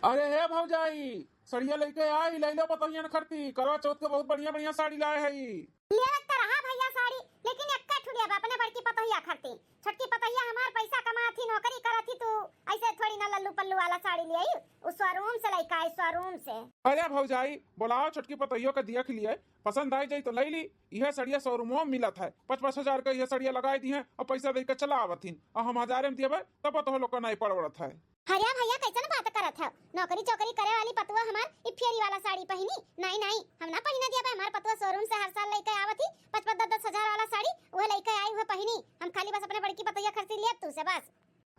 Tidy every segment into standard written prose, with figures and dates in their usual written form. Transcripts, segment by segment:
अरे हे भौजाई, सड़िया लेके आई ले लो पतंगिया न खरती करवा चौथ के बहुत बढ़िया बढ़िया साड़ी लाए है। लेवत त रहा भैया साड़ी, लेकिन एक्का ठुरिया बा अपने बड़की पतोहिया खरती। छोटकी पतोहिया हमार पैसा कमाथी नौकरी करथी, तू ऐसे थोड़ी ना लल्लू पल्लू वाला साड़ी ले आई। उस शोरूम से लेके आई, शोरूम से। अरे भौजाई बुलाओ छोटकी पतोहियों का दिया के लिए, पसंद आई जाई तो ले ली। यह सड़िया शोरूमों में मिलत है, 5-5 हजार का यह सड़िया लगाई दी है और पैसा देकर चला आवथिन और हम 1000 में दिए तब तो लोग नहीं पड़वड़त है। हरिया भैया कैसन बात करत है? नौकरी चौकरी करे वाली पतुआ हमार ई फेरी वाला साड़ी पहनी नहीं नहीं, हम ना पहने दिया। हमार पतुआ शोरूम से हर साल लेके आवती 5-5-10 हजार वाला साड़ी, वह लेके आई, वह पहनी। हम खाली बस अपने बड़की पतुआ खरीद लिया तू से बस।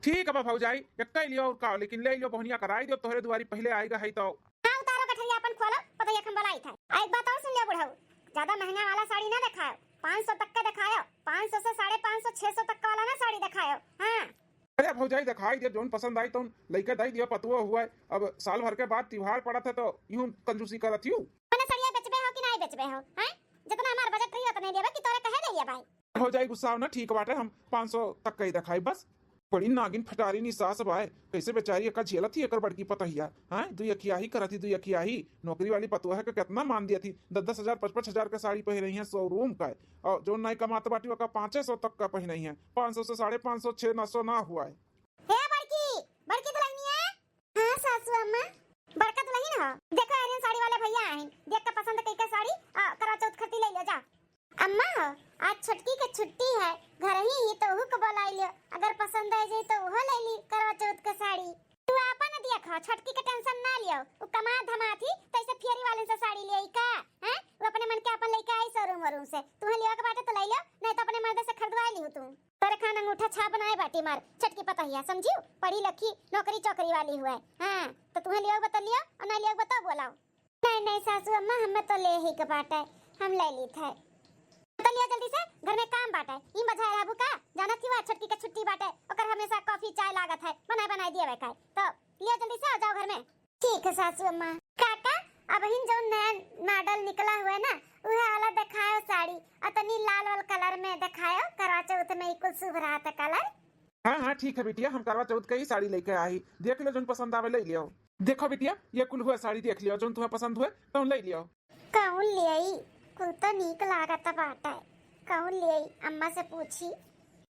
ठीक है भौजाई, एक लियो और का, लेकिन ले लियो बहनिया कराई दियो, तोहरे दुआरी पहले आएगा है तो। हां उतारो कठरिया अपन खोलो, पतुआ खम बलाई था। एक बात और सुन लिया बुढ़ऊ, ज्यादा महंगा वाला साड़ी ना दिखाओ, 500 तक का दिखाओ। 500 से 550 600 तक का वाला ना साड़ी दिखाओ। हां अरे भौजाई दिखाई दे, जोन पसंद आई तो लइका दई दिया, पतुआ हुआ है। अब साल भर के बाद त्योहार पड़ा था तो यूं कंजूसी करत हूं। मने साड़ियां बेचबे हो कि नहीं बेचबे हो? हैं जितना हमार बजट रही उतने देबे कि तोरे कहे रहिए भाई। भौजाई गुस्सा ना, ठीक बाटे, हम 500 तक का ही दिखाई बस। बड़ी नागिन फटारी नी सास बाय, कैसे बेचारी का झेलत थी एकर बड़की पतहिया। हां दुई अखिया ही करती, दुई अखिया ही नौकरी वाली पतुआ है के कितना मान दिया थी। 10-10 हजार 5-5 हजार का साड़ी पहन रही है शोरूम का, और जो नहीं कमाता बाटी का 500 तक का पहन रही है। 500 से 550 600 ना हुआ है। हे बड़की दुल्हनी है। हां सासू अम्मा, बड़का दुल्हन हो। देखो आर्यन साड़ी वाले भैया आए, देख के पसंद कई के साड़ी करवा चौथ खती ले ले जा। अम्मा हो, आज छुटकी के छुट्टी है, घर ही तो हुक बोलाई लियो, अगर पसंद आ जाए तो वो ले ली करवा चौथ के साड़ी। तू आपन देखो, छुटकी के टेंशन ना लियो, वो कमा धमा थी तैसे फेरी वाले से साड़ी ले आई का। हैं वो अपने मन के अपन लेके आई शोरूम वरूम से। तू लियो के बाटे तो ले लियो, नहीं तो अपने मर्द से खरीदवा लियो। तू तोरे खान अंगूठा छाप बनाए बाटी मार छटकी पतहिया, समझियो? पढ़ी लिखी नौकरी चौकरी वाली हुआ है। हां तो तू लियो बता लियो और ना लियो बता बोलाओ। नहीं नहीं सासू अम्मा, हमें तो ले ही के बाटे, हम ले ली थे। तो लियो जल्दी से, घर में काम बाटे। ई बजाय रहबू का, जाना थी वा छटकी के छुट्टी बाटे, ओकर हमेशा कॉफी चाय लागत है, बनाए दिए का। तो लियो जल्दी से, आ जाओ घर में। ठीक है सासू अम्मा। काका अब हिन जो नया मॉडल निकला हुआ है ना, वह वाला दिखाओ साड़ी, अतनी लाल वाल कलर में दिखाओ, करवा चौथ में इकुल शुभ रहा था कलर। हाँ हाँ ठीक है बिटिया, हम करवा चौथ की साड़ी लेके आई, देख लो जो पसंद आवे ले लियो। देखो बिटिया ये कुल हुआ साड़ी देख लियो, जो तुम्हें पसंद हुए तो ले लियो। कौन ले आई? कुल तो नीक लागत बाटा है, कौन ले आई? अम्मा से पूछी।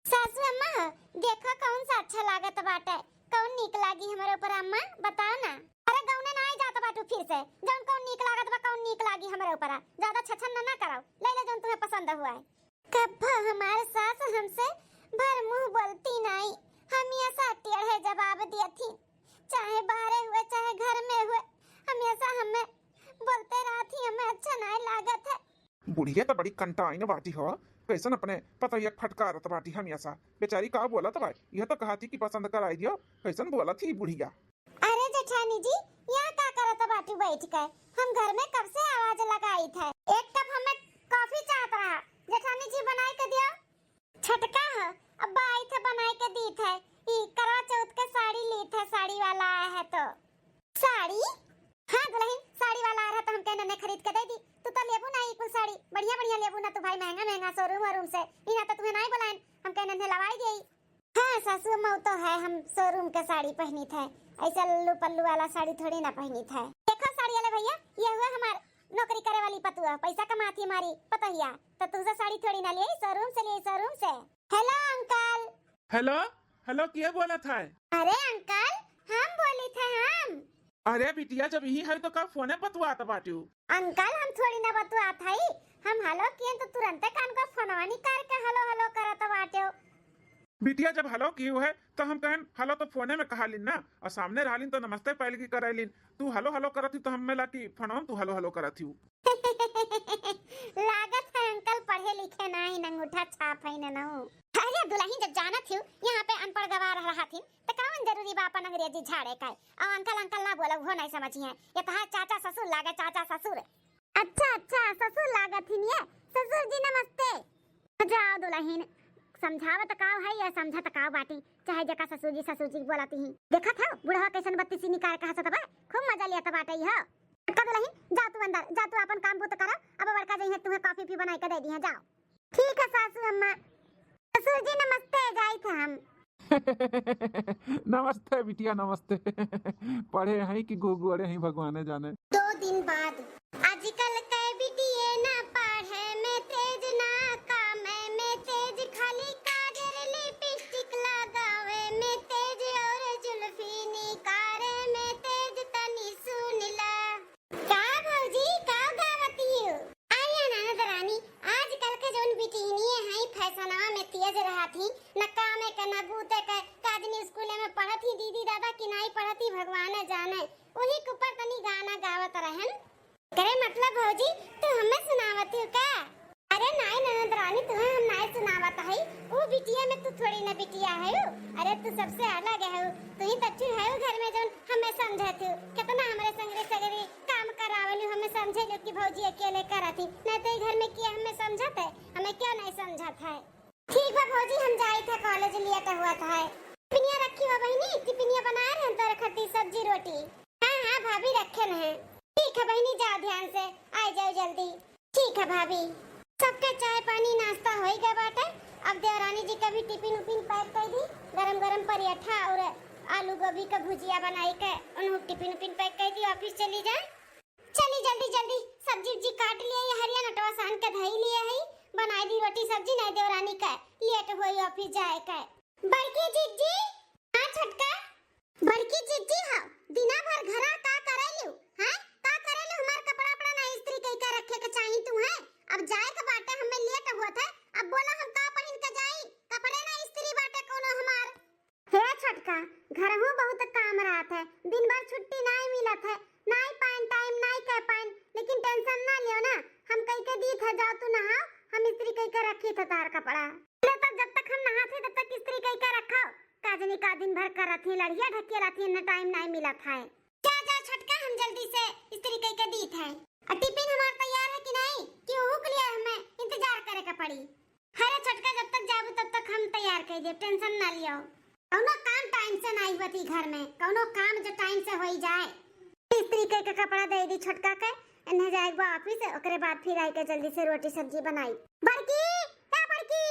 सासू अम्मा देखो कौन सा अच्छा लागत बाटा है, कौन नीक लागी हमारे ऊपर? अम्मा बताओ ना। अरे गौने ना आई जात बाटू फिर से, जौन कौन नीक लागत बा, कौन नीक लागी हमारे ऊपर। ज्यादा छछन ना कराओ, ले ले जौन तुम्हें पसंद हुआ है। कब्बा हमारे सास हमसे भर मुंह बोलती नहीं, हमेशा टेढ़े जवाब दिया थी, चाहे बाहर हुए चाहे घर में हुए, हमेशा हमें बोलते रहती, हमें अच्छा नहीं लागत है। बुढ़िया तो बड़ी कंटाइन बाटी हो, कैसन अपने पता ये फटकारत बाटी हमेशा। बेचारी का बोला था भाई, यह तो कहा थी कि पसंद कराई दियो, कैसन बोला थी बुढ़िया। अरे जेठानी जी यहाँ का करत बाटी बैठ के? हम घर में कब से आवाज लगाई थे, एक कप हमें कॉफी चाहत रहा, जेठानी जी बनाई के दियो। छटका है अब आई थे बनाई के दी थे, ई करवा चौथ के साड़ी ली थे, साड़ी वाला आया है तो। साड़ी? हाँ दुल्हन साड़ी वाला आ रहा तो हम कहने ने खरीद के दे दी। तू तो लेबू ना कुल साड़ी, बढ़िया बढ़िया लेबू ना तू भाई, महंगा महंगा शोरूम वरूम से, इना तो तुम्हें नहीं बुलाएं, हम कहने ने लवाई दी। हाँ सासू अम्मा तो है, हम शोरूम के साड़ी पहनी थे, ऐसा लल्लू पल्लू वाला साड़ी थोड़ी ना पहनी थे। देखो साड़ी वाले भैया, ये हुआ हमार नौकरी करे वाली पतुआ, पैसा कमाती हमारी पतहिया, तो तुझे साड़ी थोड़ी ना लिए, शोरूम से लिए, शोरूम से। Hello uncle. हेलो हेलो किया बोला था? अरे अंकल हम बोली थे हम। अरे बिटिया जब यही है तो का फोने बतवाता बाटी। अंकल हम थोड़ी ना बतवा था, हम हेलो किए तो तुरंत कान का फोनवा निकाल के हेलो हेलो करत बाटे। बिटिया जब हेलो की है तो हम कहन हेलो तो फोने में कहा लिन ना, और सामने रहा लिन तो नमस्ते पहले की करे लिन। तू हेलो हेलो करत तो हम मिला कि फोनवा तू हेलो हेलो करत हूँ। लागत है अंकल पढ़े लिखे नहीं, अंगूठा छाप है ना। अरे दुल्हन जब जाना थी यहाँ पे अनपढ़ गवार रहा थी तो कौन जरूरी बा अपन अंग्रेजी झाड़े का? और अंकल अंकल ना बोला वो नहीं समझी है, ये कहा चाचा ससुर लागे, चाचा ससुर। अच्छा अच्छा ससुर लागत ही है, ससुर जी नमस्ते। जाओ दुल्हन समझावत काव है या समझत काव बाटी, चाहे जका ससुर जी बोलाती ही। देखा था बुढ़वा कैसन बत्ती सी निकाल के हंसत बा, खूब मजा लिया बाटे ही। हां का दुल्हन जा तू अंदर, जा तू अपन काम बूत करा, अब बड़का जई है तुम्हें कॉफी पी बनाई के दे दी है, जाओ। ठीक है सासू अम्मा। ससुर जी नमस्ते, जाई थे हम। नमस्ते बिटिया नमस्ते। पढ़े हैं कि गुगुड़े हैं भगवान जाने। 2 दिन बाद आजकल के बिटिए ना पढ़े में तेज ना कामे में तेज खाली काजल लिपस्टिक लगावे में तेज और जुल्फी निकारे में तेज तनी सुन ला का भौजी का गावती हो आया ननद रानी आजकल के जोन बिटिनिए हैं फैशनवा में तेज रहती न कामे के न बूते के काजनी स्कूल में पढ़ती दीदी दादा की नहीं पढ़ती भगवान जाने वही के ऊपर तनी गाना गावत रहन करे मतलब भौजी तू हमें सुनावत हो का अरे नहीं ननद रानी तू हम नहीं सुनावत है वो बिटिया में तू थोड़ी ना बिटिया है अरे तू सबसे अलग है तू ही तट्टू है घर में जोन हमें समझत हो कितना हमरे संगरे सगरे काम करावलू हमें समझे लो कि भौजी अकेले करती नहीं तो घर में किया हमें समझत है हमें क्यों नहीं समझत है ठीक बा भौजी हम जाए थे कॉलेज लिया तो हुआ था टिफिनिया रखी हो बहनी टिफिनिया बना रहे हैं तो रखती सब्जी रोटी हाँ भाभी रखे हैं ठीक है बहनी जाओ ध्यान से आ जाओ जल्दी ठीक है भाभी सबके चाय पानी नाश्ता हो गया बाटे अब देवरानी जी का भी टिफिन उपिन पैक कर दी गरम गरम पराठा और आलू गोभी का भुजिया बनाई के उन्होंने टिफिन उपिन पैक कर दी ऑफिस चली जाए चली जल्दी जल्दी सब्जी जी काट लिए ये हरिया नटवा सान के धई लिए है बनाई दी रोटी सब्जी नहीं देवरानी का लेट होई ऑफिस जाए का बड़की जीजी हां छटका बड़की जीजी हां दिना भर घरा का करेलू हैं का करेलू हमार कपड़ा अपना ना इस्त्री कई का रखे के चाहिए तू है अब जाए के बाटे हमें लेट हुआ था अब बोला हम का पहन के जाई कपड़े ना इस्त्री बाटे कोनो हमार हे छटका घर में बहुत काम रहत है दिन भर छुट्टी नहीं मिलत है नहीं पाइन टाइम नहीं कह पाइन लेकिन टेंशन ना लियो ना हम कई के दी था जाओ तू नहा हम इस्त्री कई के रखी था तार कपड़ा जब तक हम नहाते तब तक इस्त्री कई के रखो काजनी का दिन भर करत थी लड़िया ढकेला थी न टाइम नहीं मिला था जा जा छटका हम जल्दी से इस्त्री कई के दी था टिफिन हमार तैयार है कि नहीं कि हुक लिया हमें इंतजार करे का पड़ी अरे छटका जब तक जाबू तब तक हम तैयार कर दे टेंशन ना लियो कौनो काम टाइम से नहीं होती घर में कौनो काम जो टाइम से होई जाए इस्त्री कई के कपड़ा दे दी छटका के इन्हें जाएगा ऑफिस ओकरे बाद फिर आई के जल्दी से रोटी सब्जी बनाई बड़की क्या बड़की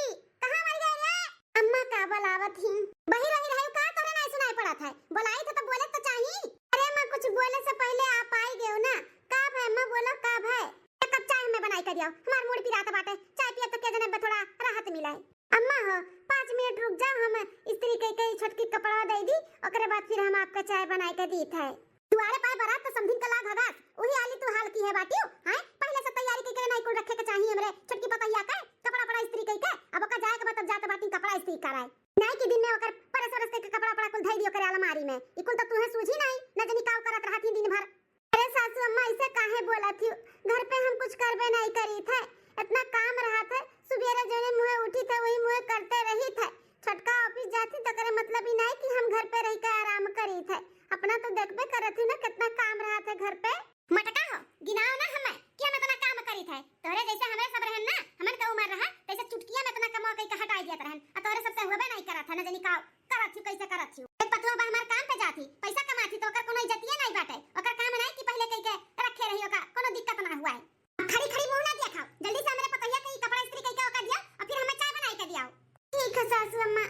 कहां मर गई रे अम्मा का बुलावत ही वही रही रही का तोरे नहीं सुनाई पड़ा था बुलाई तो बोले तो चाहिए अरे मैं कुछ बोले से पहले आप आई गए ना का भाई अम्मा बोलो का भाई एक कप चाय हमें बनाई कर दियो हमार मूड पिराता बाटे चाय पिया तो के जने थोड़ा राहत मिले अम्मा हो 5 मिनट रुक जाओ हम इस्त्री कई छोटकी कपड़ा दे दी ओकरे बाद फिर हम आपका चाय बनाई के दी थे दुआरे पाए बारात तो समधिन का लाग हगास वही आली तू हाल की है बाटियो हैं पहले से तैयारी के नहीं को रखे के चाहिए हमरे छोटकी पतैया के कपड़ा पड़ा इस्त्री कई के अब का जाए के बाद तब जाते बाटी कपड़ा इस्त्री कराए नहीं कि दिन में ओकर परस परस के कपड़ा पड़ा कुल धई दियो करे अलमारी में ई कुल तो तुहे सूझी नहीं न जनी काव करत रहती दिन भर अरे सासू अम्मा ऐसे काहे बोला थी घर पे हम कुछ करबे नहीं करी थे इतना काम रहा था सुबेरे जने मुंह उठी थे वही मुंह करते रही थे छटका ऑफिस जाती तो करे मतलब ही नहीं कि हम घर पे रह के आराम करी थे अपना तो देखबे करत थी ना कितना काम रहा था घर पे मटका हो गिनाओ ना हमें कि हम इतना काम करी थे तोरे जैसे हमें सब रहन ना हमन का उम्र रहा तैसे चुटकिया में इतना कमा कई का हटाई दिया रहन आ तोरे सबसे होबे नहीं करा था ना जनी का करत थी कैसे करत थी एक पतवा बा हमार काम पे जाती पैसा कमाती तो ओकर कोनो इज्जतिए नहीं बाटे ओकर काम नहीं कि पहले कई के रखे रही ओका कोनो दिक्कत ना हुआ है खड़ी खड़ी मुंह ना दिया खाओ जल्दी से हमरे पतैया के कपड़ा इस्त्री कई के ओका दिया और फिर हमें चाय बनाई के दियाओ ठीक है सासू अम्मा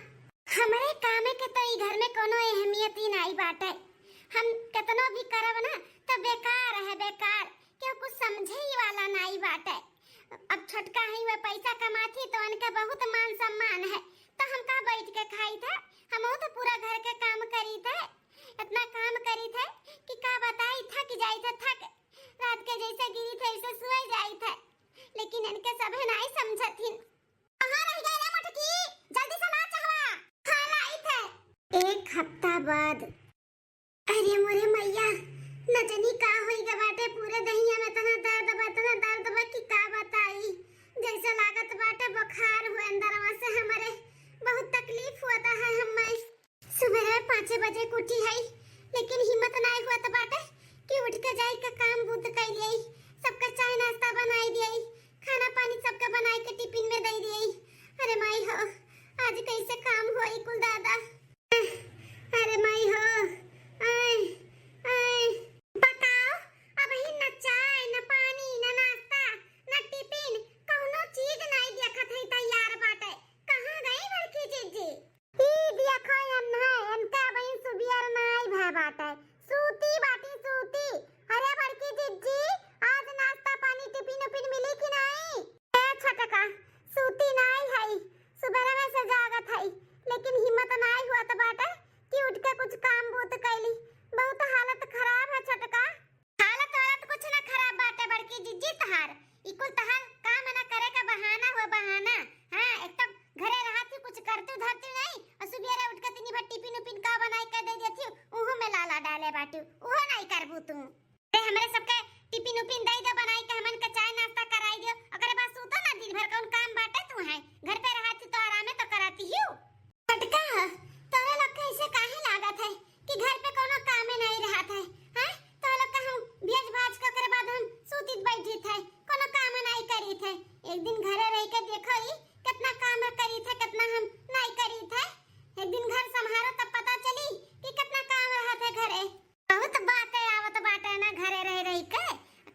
हमरे काम के तो ई घर में कोनो अहमियत ही नहीं बाटे हम कितना भी करब ना तो बेकार है बेकार क्यों कुछ समझे ही वाला नहीं बाटे अब छटका ही वे पैसा कमाती तो उनका बहुत मान सम्मान है तो हम का बैठ के खाई था हम तो पूरा घर के काम करी थे इतना काम करी थे कि का बताई थक जाई थे थक रात के जैसे गिरी थे ऐसे सोई जाई थे लेकिन इनके सब नहीं समझथिन कहां रह गए रे मटकी जल्दी से नाच हवा खाना आई थे 1 हफ्ता बाद अरे मोरे मैया न जनी का होई ग बाटे पूरे दहिया में तना दर्द बा कि का बताई जैसा लागत बाटे बुखार हुए अंदरवा से हमारे बहुत तकलीफ होता है हमें सुबह 5 बजे उठी है लेकिन हिम्मत नहीं हुआ तो बाटे कि उठ के जाई का काम बूत कर लियई सबका चाय नाश्ता बनाई दियई खाना पानी सबका बनाई के टिफिन में दे दियई अरे माई हो आज कैसे काम होई कुल दादा अरे माई हो बताओ अब ही न चाय न पानी न नाश्ता न टिफिन कोनो चीज नहीं देखत है तैयार बाटे कहां गई बड़की जीजी ई देखो वो नहीं करबू तू। ते हमरे सबके टिफिन उपिन दई दो बनाई के हमन के चाय नाश्ता कराई दियो। अगर बस सुतो ना दिन भर कौन काम बाटे तू है घर पे रहती तो आराम तो कराती हूँ। फटका तोरे लोग के ऐसे काहे लागत है कि घर पे कोनो काम नहीं रहत है हैं? तो लोग का हम भेज भाज के करे बाद हम सूतित बैठी थे कोनो काम नहीं करी थे। एक दिन घरे रह के देखो ई कितना काम करी थे कितना हम नहीं करी थे। एक दिन घर संभालो तब पता चली कि कितना काम रहत है घरे। बहुत बातें आवत बाटे ना घरे रह रही के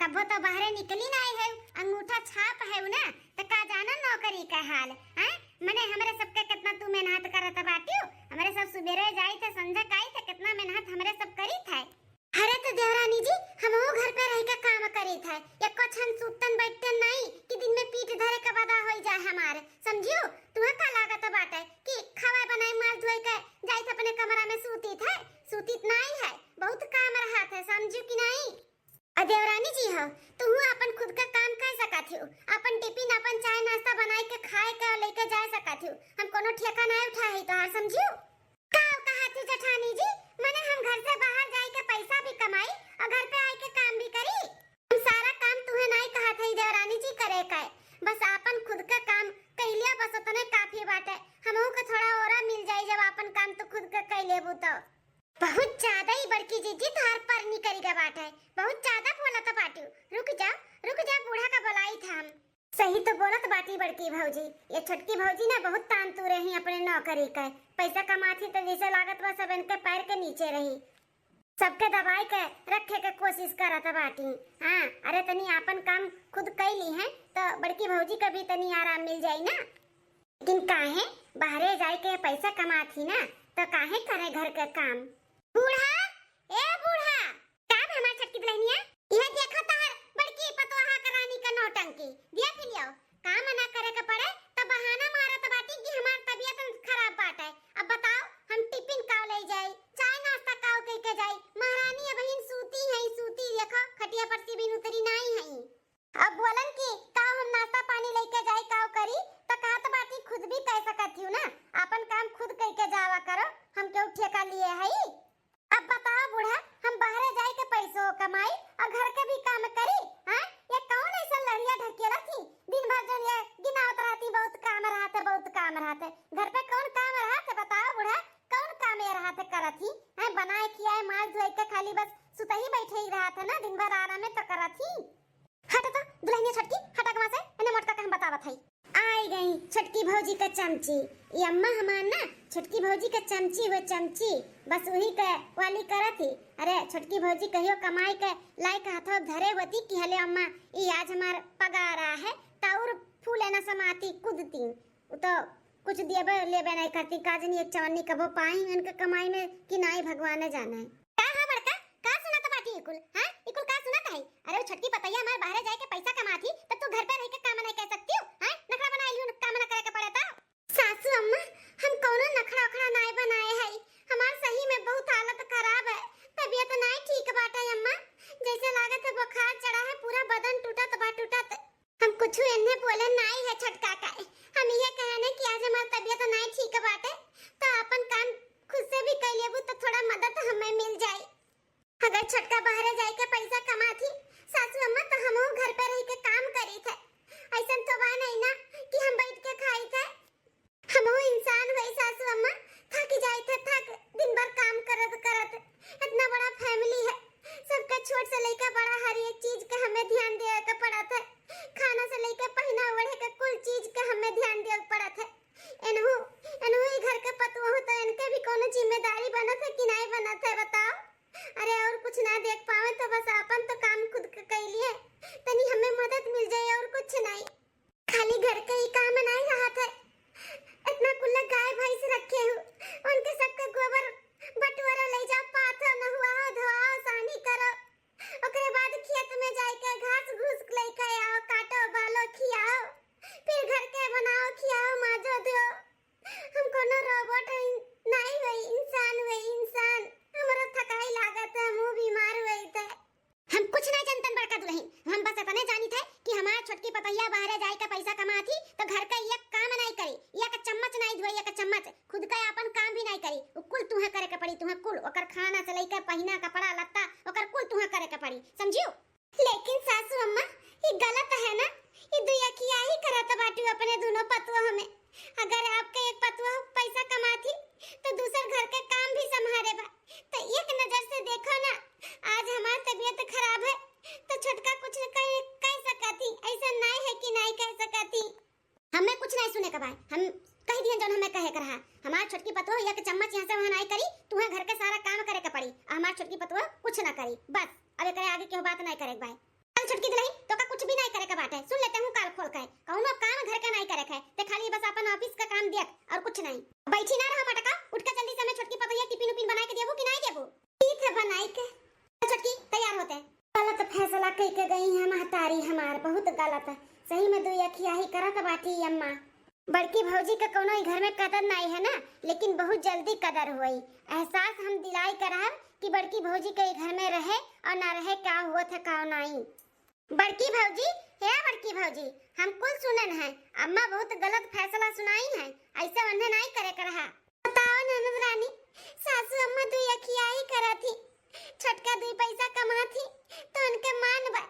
कबो तो बाहर निकली नहीं है अंगूठा छाप है ना तो का जाना नौकरी का हाल हैं? मने हमरे सबके कितना तू मेहनत करत बाटियो। हमरे सब सुबेरे जाई थे संझा काई थे कितना मेहनत हमरे सब करी थे। अरे तो देवरानी जी हम वो घर पे रह के काम करी थे एको छन सुतन बैठन नहीं कि दिन में पीठ धरे के बदा होई जाए हमारे समझियो। तुहा का लागत बाटे कि खावा बनाई माल धोई के जाई थे अपने कमरा में सूती थे सूतीत नहीं है बहुत काम रहा थे समझियो कि नहीं। देवरानी जी हो तू अपन खुद का काम कर सकत हो अपन टिफिन अपन चाय नाश्ता बनाई के खाए के लेके जा सकत हो हम कोनो ठेका नहीं उठाई तो हां समझियो। का कहत हो जेठानी जी माने हम घर से बाहर जाई के पैसा भी कमाई और घर पे आई के काम भी करी। हम सारा काम तुहे नहीं कहत है देवरानी जी करे का बस अपन खुद का काम कइलिया बस उतने काफी बाटे। हमहू के थोड़ा और मिल जाई जब अपन काम तो खुद का कइ लेबू तो। बहुत ज्यादा ही बड़की जीजी थार पर नहीं करेगा बात है बहुत ज्यादा बोला था बाटू। रुक जा बूढ़ा का बुलाई था हम। सही तो बोलत बाटी बड़की भौजी ये छोटकी भौजी ना बहुत तान तू रही अपने नौकरी का पैसा कमाती तो जैसे लागत बस सब इनके पैर के नीचे रही सबके दबाई के रखे के कोशिश करत बाटी। हां अरे तनी अपन काम खुद कैली है तो बड़की भौजी का भी तनी आराम मिल जाई ना। लेकिन काहे बाहरे जाए के पैसा कमाती ना तो काहे करे घर के काम। बूढ़ा ए बूढ़ा काम हमार छटकी दुल्हनिया यह देखो तार बड़की पतोहा करानी का नौटंकी दिया फिलियो काम ना करे के पड़े तो बहाना मारत बाटी कि हमार तबीयत खराब बाटे। अब बताओ हम टिफिन काव ले जाई चाय नाश्ता काव कह के जाई महारानी अब बहन सूती देखो खटिया पर से भी उतरी नहीं है। अब बोलन कि काव हम नाश्ता पानी लेके जाई काव करी तो कहत बाटी खुद भी कह सकत हूं ना अपन काम खुद कह के जावा करो हम क्यों ठेका लिए है। अब बताओ बूढ़ा हम बाहर जाए के पैसों कमाई और घर के भी काम करी हां? ये कौन ऐसा लड़िया ढकेला थी दिन भर जो ये गिनावत रहती बहुत काम रहते घर पे कौन काम रहते बताओ बूढ़ा कौन काम ये रहते करत ही है बनाए खियाए माल धोए के खाली बस सुता ही बैठे ही रहा था ना दिन भर आराम में तो करत ही। हट तो दुल्हनिया छटकी हटा कहां से इन्हें मोटका के हम बतावत है। आई गई छटकी भौजी का चमची ये अम्मा हमार ना छटकी भौजी का चमची वो चमची बस वही के वाली करत ही। अरे छटकी भौजी कहियो कमाई के लायक हाथों धरे होती कि हले अम्मा ये आज हमार पगार है ताउर फूले ना समाती कूदती तो कुछ देबे लेबे नहीं करती काजनी एक चवन्नी कबो पाई इनके कमाई में कि नहीं भगवान जाने का है बड़का का सुनाता बाटी इकुल हां इकुल का सुनाता है। अरे वो छटकी पतैया हमार बाहर जाए के पैसा कमाती तो तू घर पे रह के काम नहीं कर सकती हो हां नखरा बनाई लियो काम ना करे के पड़े तो। सासू अम्मा हम कोनो नखरा उखरा नहीं बनाए है हमार सही में बहुत हालत खराब है तबीयत नहीं ठीक बाटे अम्मा जैसे लागत है बुखार चढ़ा है पूरा बदन टूटत हम कुछ इन्हें बोले नहीं है छटका का हम ये कहने कि आज हमार तबीयत नहीं ठीक बाटे तो अपन काम खुद से भी कर लेबू तो थोड़ा मदद हमें मिल जाए। अगर छटका बाहर जाए के पैसा कमाती सासू अम्मा तो हम घर पे रह के काम करी थे ऐसा तो बा नहीं ना कि हम बैठ के खाई थे। हम इंसान हुई सासू अम्मा थक जाए थे थक दिन भर काम करत इतना बड़ा फैमिली है सबका छोट से लेकर बड़ा हर एक चीज का हमें ध्यान देवे के पड़त है खाना से लेकर पहना ओढ़े के कुल चीज का हमें ध्यान देवे के पड़त है। एनहु ही घर के पतुआ हो तो इनके भी कोनो जिम्मेदारी बनत है कि नहीं बनत है बताओ। अरे और कुछ ना देख पावे तो बस अपन तो काम खुद के कर लिए तनी हमें मदद मिल जाए और कुछ नहीं खाली घर के ही काम नहीं रहत है। इतना कुल्ला गाय भैंस रखे हो उनके सबके गोबर बटुआरा ले जा पाथो नहुआओ धोआओ सानी करो ओकरे बाद खेत में जाए के घास घूस लेके आओ काटो बालो खियाओ फिर घर के बनाओ खियाओ माजो दो। हम कोनो रोबोट नहीं हुई इंसान हुई इंसान हमारा थकाई लागत है मुंह बीमार हुई थे। पड़ी, समझियो। लेकिन सासू अम्मा ये गलत है ना, ये दुया किया ही करत बाटू अपने दोनों पतुआ में। अगर आपके एक पतुआ पैसा कमाती तो दूसर घर के काम भी संभाले बा। तो एक नजर से देखो ना, आज हमारी तबीयत खराब है तो छोटका कुछ कह सकती, ऐसा नहीं है कि नहीं कह सकती। हमें कुछ नहीं सुने का भाई, हम कह दिए जन हमें कहे कर रहा। हमार छोटकी पतुआ या के चम्मच यहाँ से वहाँ नहीं करी, तुम्हें घर के सारा काम करे के पड़ी। हमार छोटकी पतुआ कुछ ना करी, बस अब करे आगे क्यों बात नहीं करे भाई। कल छोटकी दुल्हन तो का कुछ भी नहीं करे का बात है, सुन लेते हूँ काल खोल के। कौनो काम घर का नहीं करे है, ते खाली बस अपन ऑफिस का काम देख और कुछ नहीं। बैठी ना रहा मटका, उठ के जल्दी से मैं छोटकी पतुआ टिफिन उपिन बना के देबो कि नहीं देबो? ठीक है बनाई के। छोटकी तैयार होते। गलत फैसला कह के गई है महतारी हमार, बहुत गलत है सही में। दुई अखिया ही करत बाटी अम्मा। बड़की भौजी का कोनो घर में कदर नहीं है ना, लेकिन बहुत जल्दी कदर हुई। एहसास हम दिलाई करब कि बड़की भौजी के घर में रहे और ना रहे क्या हुआ था का नहीं। बड़की भौजी है, बड़की भौजी हम कुल सुनन है, अम्मा बहुत गलत फैसला सुनाई है, ऐसा उन्हें नहीं करे कर रहा। बताओ ननद रानी, सासू अम्मा दुई अखिया ही करा थी, छोटका दुई पैसा कमा थी तो उनके मान बा।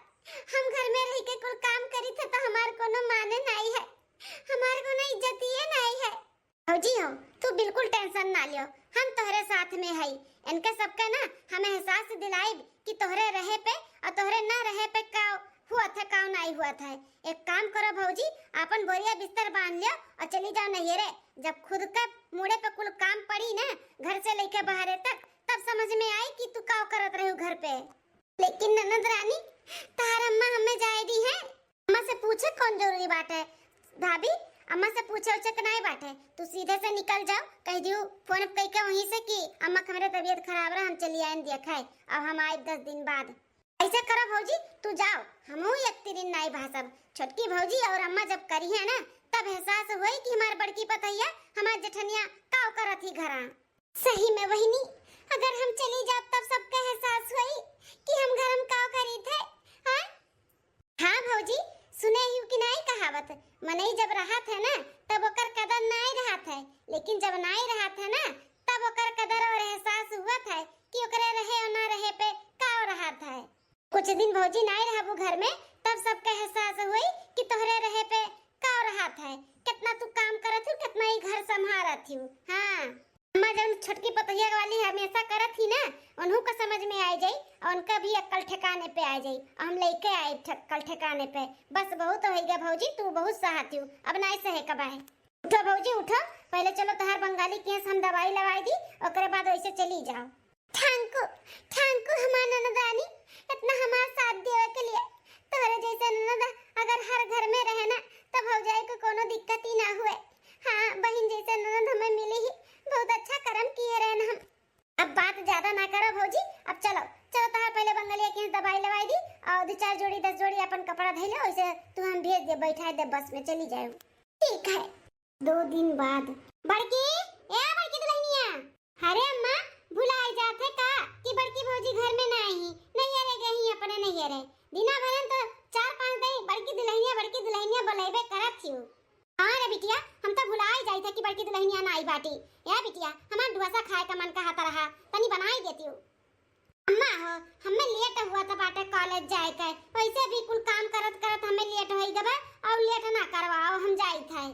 हम घर में रह के कुल काम करी थे तो हमार कोनो माने नहीं है, हमार को ना इज्जत ही नहीं है। भौजी हो तू बिल्कुल टेंशन ना लियो, हम तोहरे साथ में है। इनके सबके ना हमें एहसास दिलाई कि तोहरे रहे पे और तोहरे ना रहे पे का हुआ था का नहीं हुआ था। एक काम करो भौजी, अपन बोरिया बिस्तर बांध लियो और चली जाओ नैहरे। जब खुद का मुड़े पे कुल काम पड़ी ना घर से लेके बाहर तक, तब समझ में आई कि तू क्या करत रही घर पे। लेकिन ननद रानी तार अम्मा हमें जाए दी है, अम्मा से पूछे कौन जरूरी बात है। भाभी अम्मा से पूछे उछे नहीं बात है, तू सीधे से निकल जाओ, कह दियो फोन कह के वहीं से कि अम्मा का मेरे तबीयत खराब रहा, हम चली आए देखा है, अब हम आए 10 दिन बाद। ऐसे करो भौजी तू जाओ, हमहू एक दिन नहीं भासब। छोटकी भौजी और अम्मा जब करी है ना तब एहसास हुई कि हमार बड़की पतैया हमार जेठनिया का करत ही घरा। सही में वहीनी, अगर हम चली जाब तब सबका एहसास हुई कि हम घर में का करी थे। हाँ भौजी सुने ही कि नहीं कहावत, मनई जब रहा था ना तब ओकर कदर नहीं रहा था, लेकिन जब नहीं रहा था ना तब ओकर कदर और एहसास हुआ था कि ओकरे रहे और ना रहे पे का रहा था। कुछ दिन भौजी नहीं रहबू घर में तब सबका एहसास हुई कि तोहरे रहे पे का रहा था, कितना तू काम करत हूँ, कितना ही घर संभालत हूँ। हाँ अम्मा जब छोटकी पतैया वाली हमेशा करत थी ना, उन्हों को समझ में आ जाई और उनका भी अक्ल ठिकाने पे आ जाई, और हम लेके आए अक्ल ठिकाने पे। बस बहुत हो गया भौजी, तू बहुत सहती हूँ, अब नहीं सहे कब है। उठो भौजी उठो, पहले चलो तोहर बंगाली के हम दवाई लगाई दी, ओकरे बाद वैसे चली जाओ। थैंक यू हमार ननद रानी, इतना हमारा साथ देवे के लिए। तोहरे जैसे ननद अगर हर घर में रहे ना तब भौजाई को कोनो दिक्कत ही ना हुए। हाँ बहन जैसे ननद हमें मिली ही बहुत अच्छा कर्म किए रहन हम। अब बात ज्यादा ना करो भौजी, अब चलो चलो तहार पहले बंगलिया के दवाई लगाई दी और 2-4 जोड़ी 10 जोड़ी अपन कपड़ा धइले, वैसे तू हम भेज दे, बैठा दे बस में चली जाए। ठीक है। 2 दिन बाद बड़की बड़की दुल्हनिया, अरे अम्मा भुलाए जाते का कि बड़की भौजी घर में नहीं अरे गई अपने नहीं अरे दिना भरन तो 4-5 दिन बड़की दुल्हनिया बुलाइबे करत थी। हाँ रे बिटिया हम तो भुलाए जाई थे कि बड़की दुल्हनिया ना आई बाटी। या बिटिया हमार डुआसा खाए का मन कहता रहा, तनी बनाई देती हूँ। अम्मा हो हमें लेट हुआ था बाटे कॉलेज जाए के, वैसे भी कुल काम करत करत हमें लेट होई गबे और लेट ना करवाओ हम जाई थे।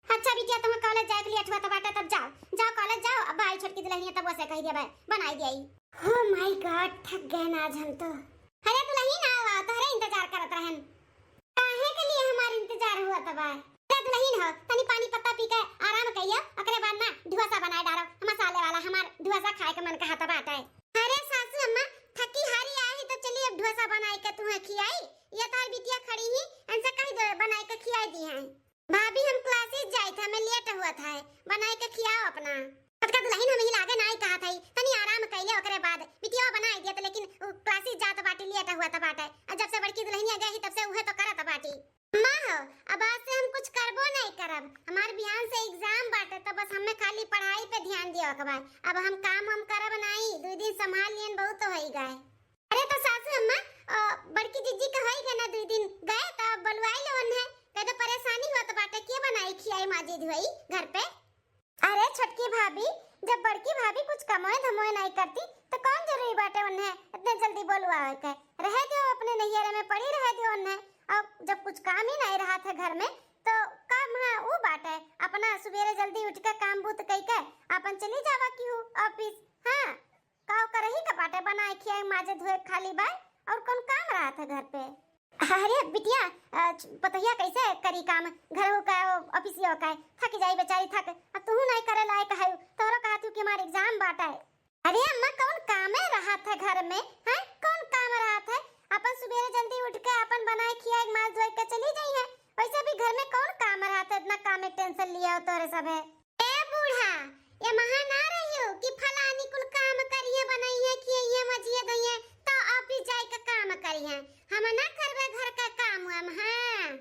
अच्छा बिटिया तुम कॉलेज जाए के लेट हुआ था बाटे, तब जाओ कॉलेज जाओ। अब आई छोटकी दुल्हनिया तब वैसे कह दिया बनाई दिया। हो माय गॉड थक गए ना आज हम तो। अरे दुल्हन आओ तोहरे इंतजार करत रहन, काहे के लिए हमार इंतजार हुआ था भाई। दुल्हन हो तनी पानी पत्ता पी के आराम कइयो, ओकरे बाद ना ढुआसा बनाए डारो मसाले वाला, हमार ढुआसा खाए के मन कहता बाटे। अरे सासू अम्मा थकी हारी आई तो चलिए अब ढुआसा बनाई के तुम्हें खियाई, ये तार बिटिया खड़ी ही इनसे कह दो बनाई के खियाई दी है। भाभी हम क्लासेस जाए थे, हमें लेट हुआ था, बनाई के खियाओ अपना। छोटका दुल्हन हम ही लागे नहीं कहा था, तनी आराम कइले ओकरे बाद बिटिया बनाई दिया तो, लेकिन क्लासेस जात बाटी लेट हुआ था बाटे, और जब से बड़की दुल्हनिया गई तब से उहे तो करत बाटी। अम्मा हो अब आज से हम कुछ करबो नहीं करब, हमार बिहान से एग्जाम बाटे तो बस हमें खाली पढ़ाई पे ध्यान दियो के बाद, अब हम काम हम करब नहीं, 2 दिन संभाल लियन बहुत होई गए। अरे तो सासू अम्मा बड़की जीजी के होई गए ना 2 दिन गए तो बुलवाई लोन है, कहे तो परेशानी हुआ तो बाटे के बनाई खियाई माजी धोई घर पे। अरे छोटकी भाभी जब बड़की भाभी कुछ कमाए धमोए नहीं करती तो कौन जरूरी बाटे उन्हें इतने जल्दी बोलवा के रह दियो अपने नैहरे में पड़ी रह दियो उन्हें। अब जब कुछ काम ही नहीं रहा था घर में तो काम है वो बात है अपना सवेरे जल्दी उठ के काम बूत कई के अपन चली जावा क्यों ऑफिस। हाँ काव करही का बाटे बनाए खियाए माजे धोए खाली बाय और कौन काम रहा था घर पे। अरे बिटिया पतहिया कैसे करी काम घर हो का ऑफिस हो का थक जाई बेचारी थक अब तू नहीं करे लायक है तोरो कहतू कि हमार एग्जाम बाटा है। अरे अम्मा कौन काम है रहा था घर में हैं कौन काम रहा था अपन सुबह जल्दी उठ के अपन बनाए खियाए माल धोए के चली जाई है वैसे भी घर में कौन काम रहा था इतना काम में टेंशन लिया हो तोरे सब है। ए बूढ़ा ये महा ना रहियो कि फलानी कुल काम करिए बनाइए खियाइए मजिए दइए तो ऑफिस जाए का काम करिए हम ना करबे घर का काम हम। हां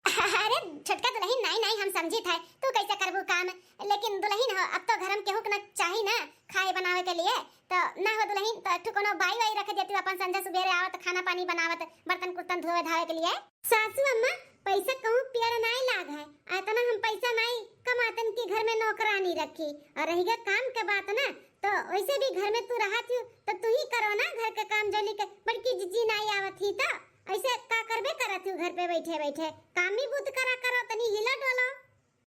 अरे छोटका दुल्हन नहीं नहीं हम समझी थे तू कैसे करबू काम लेकिन दुल्हन हो अब तो घर में केहू के ना चाहिए ना खाए बनावे के लिए तो ना हो दुल्हन तो ठु कोनो बाई वाई रख देती अपन संजा सुबेरे आवत खाना पानी बनावत बर्तन कुर्तन धोवे धावे के लिए। सासू अम्मा पैसा कहूं पेड़ नहीं लाग है इतना हम पैसा नहीं कमातन की घर में नौकरानी रखी और रहेगा काम के बात ना तो वैसे भी घर में तू रहा थी तो तू ही करो ना घर का काम जोली के बड़की जीजी नहीं आवत थी तो ऐसे का करबे करत हूं घर पे बैठे बैठे काम ही बुत करा करो तनी हिला डोलो।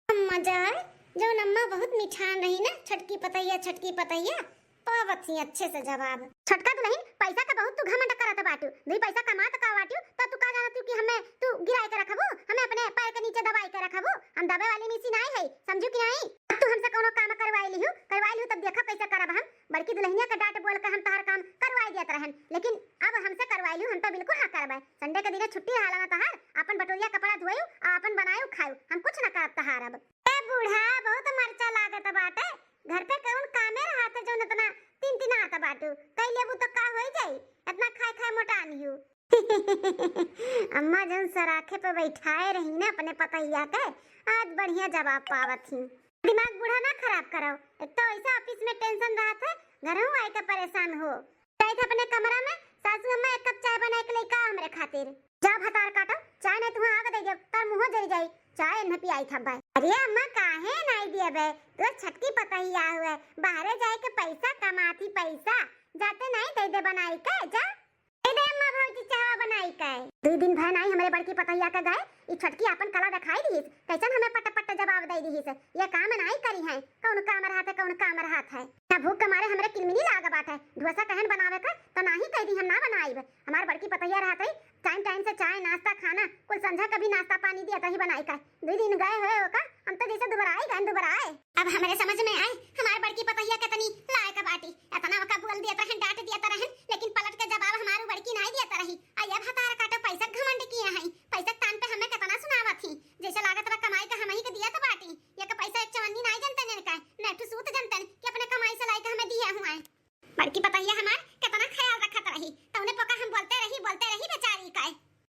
अम्मा जान जो अम्मा बहुत मिठान रही ना छटकी पतैया पावत ही अच्छे से जवाब। छटका दुल्हन पैसा का बहुत तू घमंड करत बाटू दुई पैसा कमात का बाटू तो तू का जानत कि हमें तू गिराए के रखबू हमें अपने पैर के नीचे दबाई के रखबू हम दबे वाली मिसी नहीं है समझू कि नहीं। तू हमसे कोनो काम करवाई लिहू तब देखा कैसे करब हम बड़की दुल्हनिया का डांट बोल के हम तहर काम करवाई देत रहन लेकिन अब हमसे करवाई लिहू हम तो बिल्कुल ना करबे। संडे के दिन छुट्टी रहला ना तहर अपन बटोरिया कपड़ा धोयू आ अपन बनायू खायू हम कुछ ना करब तहार। अब ए बूढ़ा बहुत मरचा लागत बाटे घर पे कौन कामे रहा था जो इतना तीन आता बाटू कई लेबू तो का होई जाई इतना खाए खाए मोटा नियू। अम्मा जन सराखे पे बैठाए रही ना अपने पतैया के आज बढ़िया जवाब पावत थी। दिमाग बूढ़ा ना खराब कराओ एक तो ऐसा ऑफिस में टेंशन रहा था घर हूं आए के परेशान हो गए थे अपने कमरा में सासू अम्मा एक कप चाय बनाए के लिए का हमरे खातिर जा भतार काटो चाय नहीं तुम्हें आग दे तर मुंह जल जाई चाय न पियाई था भाई। अरे अम्मा काहे नहीं दिए बे तो छटकी पतैया हुए बाहर जाए के पैसा कमाती पैसा जाते नहीं दे दे बनाई के जा दे दे अम्मा भौजी चाय बनाई के दो दिन भर नहीं हमरे बड़की पतैया का गए ई छटकी अपन कला दिखाई दी कैसन हमें पट पट जवाब दे दी ये काम नहीं करी है कौन काम रहा था कौन काम रहा था ना भूख के मारे हमरे किलमिनी लाग बात है ढोसा कहन बनावे का तो नहीं कह दी हम ना बनाई हमार बड़की पतैया रहत है टाइम से चाय नाश्ता खाना कुल संझा कभी नाश्ता पानी दिया ही बनाई का दो दिन गए हुए हो का हम तो जैसे दोबारा अब हमारे समझ में आए हमारे बड़की पतैया के तनी लाए का बाटी इतना वका बोल दिया रहन डांट दिया रहन लेकिन पलट के जवाब हमारी बड़की नहीं दिया रही आया भतार काटो पैसा घमंड किया है पैसा तान पे हमें कितना सुनावा थी जैसे लागत रहा कमाई का हम ही के दिया था बाटी ये का पैसा एक चवन्नी नहीं जानते ने का नेठू सूत जानते कि अपने कमाई से लाई का हमें दिया हुआ है बड़की पतैया हमार कितना ख्याल रखत रही तो उन्हें पका हम बोलते रही बेचारी का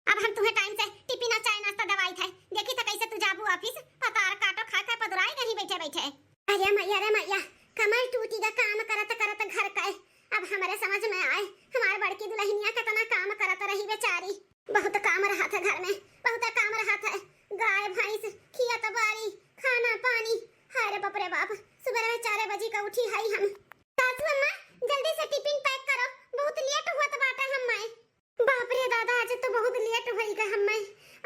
अब हम तुम्हें टाइम से टिफिन और चाय नाश्ता दवाई थे देखी तो कैसे तू जाबू ऑफिस पतार काटो खा खा पदुराई नहीं बैठे अरे मैया कमाई टूटी का काम करत घर का अब हमारे समझ में आए हमारे बड़की दुल्हनिया कितना काम करत रही बेचारी बहुत काम रहा था घर में बहुत काम रहा था गाय भैंस खिया बारी खाना पानी अरे बाप रे बाप सुबह 4 बजे का उठी है हम सासू अम्मा जल्दी से टिफिन पैक करो बहुत लेट हुआ तो बाटा हम बाप रे दादा आज तो बहुत लेट होई गए हम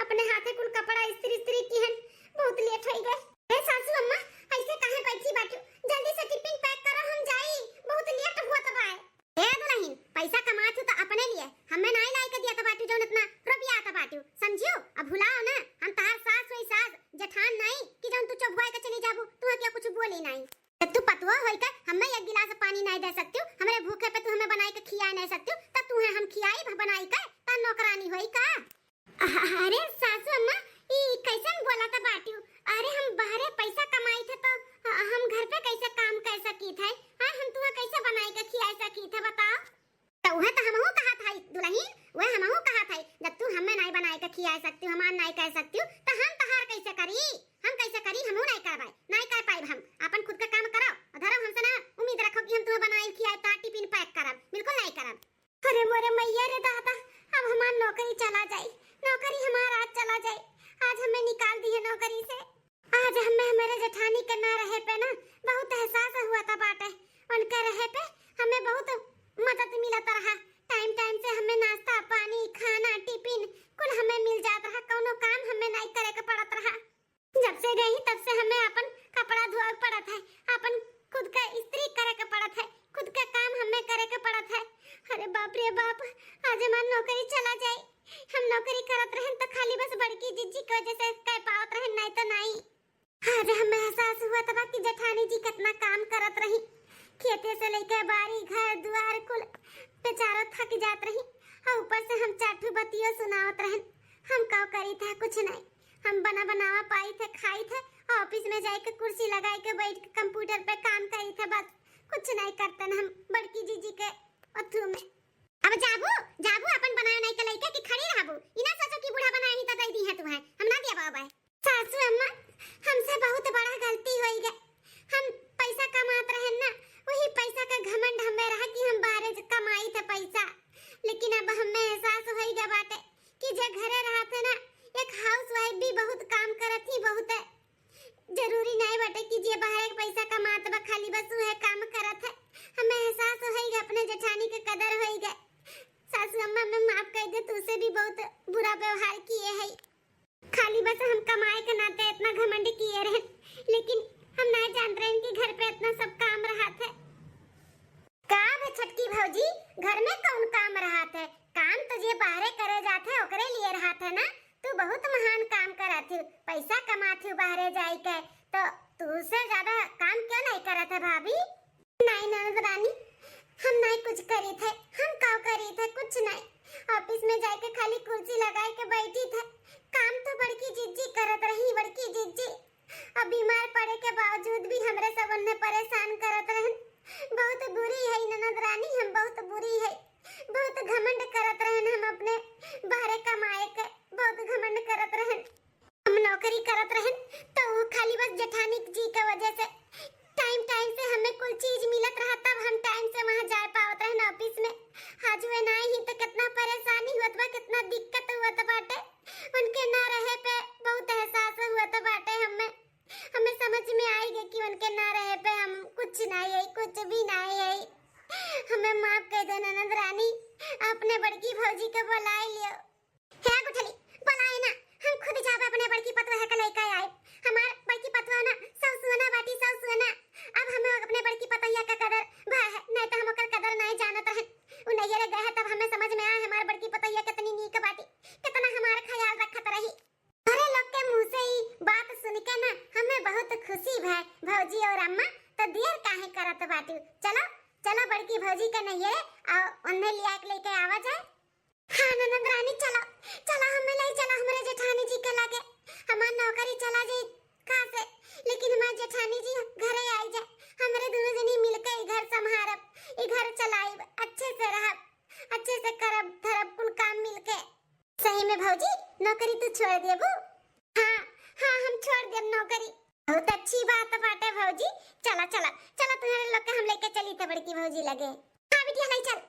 अपने हाथे कुल कपड़ा इस्त्री की हन बहुत लेट होई गए। ए सासू अम्मा ऐसे काहे बैठी बाटू जल्दी से टिफिन पैक करो हम जाई बहुत लेट हुआ तो बाय। ए दुल्हन पैसा कमात हो तो अपने लिए हमें नहीं लाई के दिया तो बाटू जोन इतना रुपया आता बाटू समझियो अब भुलाओ ना हम तार सास होई सास जेठान नहीं कि जोन तू चुपवाए के चली जाबू तू क्या कुछ बोली नहीं तू पतवा होई का हमें एक गिलास पानी नहीं दे सकती हूं हमरे भूखे पे तू हमें बनाई के खियाए नहीं सकती त तू है हम खियाई बनाई का त नौकरानी होई का। अरे सासू अम्मा ई कैसन बोला था बाटू अरे हम बाहरे पैसा कमाई थे तो हम घर पे कैसे काम कर सकी थे हां हम तुम्हें कैसे बनाई के खियाए सकी थे बताओ तो वह तो हमहू कहा था दुल्हन वह हमहू कहा था जब तू हमें नहीं बनाई के खियाए सकती हूं हमान नहीं कह सकती हूं तो हम तहार कैसे करी हम कैसे करी हमहू नहीं कर पाए नहीं कर पाए हम अपन खुद का काम करो धर्म हमसे ना उम्मीद रखो कि हम तुम्हें बनाई खियाए ता टिफिन पैक करब बिल्कुल नहीं करब। अरे मोरे मैया रे दादा अब हमार नौकरी चला जाए नौकरी हमारा आज चला जाए आज हमें निकाल दिए नौकरी से आज हमें हमारे जेठानी के ना रहे पे ना बहुत एहसास हुआ था बाटे उनके रहे पे हमें बहुत मदद मिलता रहा टाइम टाइम से हमें नाश्ता पानी खाना टिफिन कुल हमें मिल जात रहा, कोनो काम हमें नहीं करे के पड़त रहा। जब से गई तब से हमें अपन कपड़ा धोए पड़त है, अपन खुद का इस्त्री करे के पड़त है, खुद का काम हमें करे के पड़त है। अरे बाप रे बाप, आज हमार नौकरी चला जाए। हम नौकरी करत रहन तो खाली बस बड़की जीजी की वजह से कह पावत रहन, नहीं तो नहीं। आज हमें एहसास हुआ तब कि जेठानी जी कितना काम करत रही, खेते से लेकर बारी घर द्वार कुल बेचारो थक जात रही, और ऊपर से हम चाटू बतियो सुनावत रहन। हम का करी था, कुछ नहीं, हम बना बनावा पाई थे, खाई थे, ऑफिस में जाके कुर्सी लगाई के बैठ के कंप्यूटर पे काम करी थे, बस कुछ नहीं करते हम बड़की जीजी के अथरू में। अब जाबू जाबू अपन बनायो नहीं के लइका कि खड़ी रहबू, इना सोचो कि बूढ़ा बनाई ही तो दई दी है तुम्हें, हम ना दिया बाबा। सासू अम्मा हमसे बहुत बड़ा गलती होई गए। हम पैसा कमात रहे ना, वही पैसा का घमंड हमें रहा कि हम बाहर कमाई थे पैसा, लेकिन अब हमें एहसास होई गया बाटे कि जे घरे रहते ना, एक हाउसवाइफ भी बहुत काम करत ही, बहुत जरूरी नहीं बाटे कि जे बाहर पैसा कमात बा खाली बस वह काम करत है। हमें एहसास होई गया, अपने जेठानी के कदर होई गए। सासू अम्मा मैं माफ कर दे, तुझसे भी बहुत बुरा व्यवहार किए है, खाली बस हम कमाए के नाते इतना घमंड किए रहे, लेकिन हम नहीं जान रहे कि घर पे इतना सब काम रहा था। का बे छटकी भौजी, घर में कौन काम रहा था? काम तो जे बाहरे करे जाते ओकरे लिए रहा था ना। तू बहुत महान काम करत है, पैसा कमात है बाहरे जाई के, तो तुझसे ज्यादा काम क्यों नहीं करत है भाभी? नहीं ननद रानी, हम नहीं कुछ करी थे, हम का करी थे, कुछ नहीं, ऑफिस में जाके खाली कुर्सी लगाए के बैठी थे। काम तो बड़की जीजी करत रही, बड़की जीजी अब बीमार पड़े के बावजूद भी हमरे सबन ने परेशान करत रहन। बहुत बुरी है ननद रानी, हम बहुत बुरी है, बहुत घमंड करत रहन, हम अपने बाहरे कमाए के बहुत घमंड करत रहन। हम नौकरी करत रहन तो वो खाली बस जेठानी जी के वजह से टाइम टाइम से हमें कोई चीज मिलत रहा, तब हम टाइम से वहां जा पावत रहन ऑफिस में। आज वे नहीं ही तो कितना परेशानी हुआ बा, कितना दिक्कत हुआ बाटे, उनके ना रहे पे बहुत एहसास हुआ बाटे। हमें समझ में आई गई कि उनके ना रहे पे हम कुछ नहीं है, कुछ भी नहीं है। हमें माफ कर दो ननद रानी, अपने बड़की भौजी के बुलाए लियो। है गुठली बुलाए ना, हम खुद जाबे अपने बड़की पतवा के लेके आए। हमार बड़की पतवा ना सौ सुना बाटी, सौ सुना। अब हमें अपने बड़की पतैया का कदर भा है, नहीं तो हम ओकर कदर नहीं जानत रहे। उ नैहरे गए तब हमें समझ में आया हमार बड़की पतैया कितनी नीक बाटी, कितना हमारा ख्याल रखत रही। अरे लोग के मुंह से ही बात सुन के ना हमें बहुत खुशी भय। भौजी और अम्मा तो देर काहे करत बाटी, चलो चलो बड़की भौजी के नैहरे और उन्हें लिया के लेके आवा जाए। हाँ ननद रानी चलो चलो, हमें ले चलो हमारे जेठानी जी के लगे। हमार नौकरी चला जाए कहाँ से, लेकिन हमारे जेठानी जी घरे आई जाए, हमारे दोनों जनी मिलके घर संभारब, ये घर चलाइब, अच्छे से रहब, अच्छे से करब धरब कुल काम मिलके। सही में भौजी नौकरी तू छोड़ देबू? हाँ हाँ हम छोड़ देब नौकरी। बहुत अच्छी बात बाटे भौजी, चला चला चला तुम्हारे लोग के हम लेके चली थे बड़की भौजी लगे। हाँ बिटिया नहीं चल।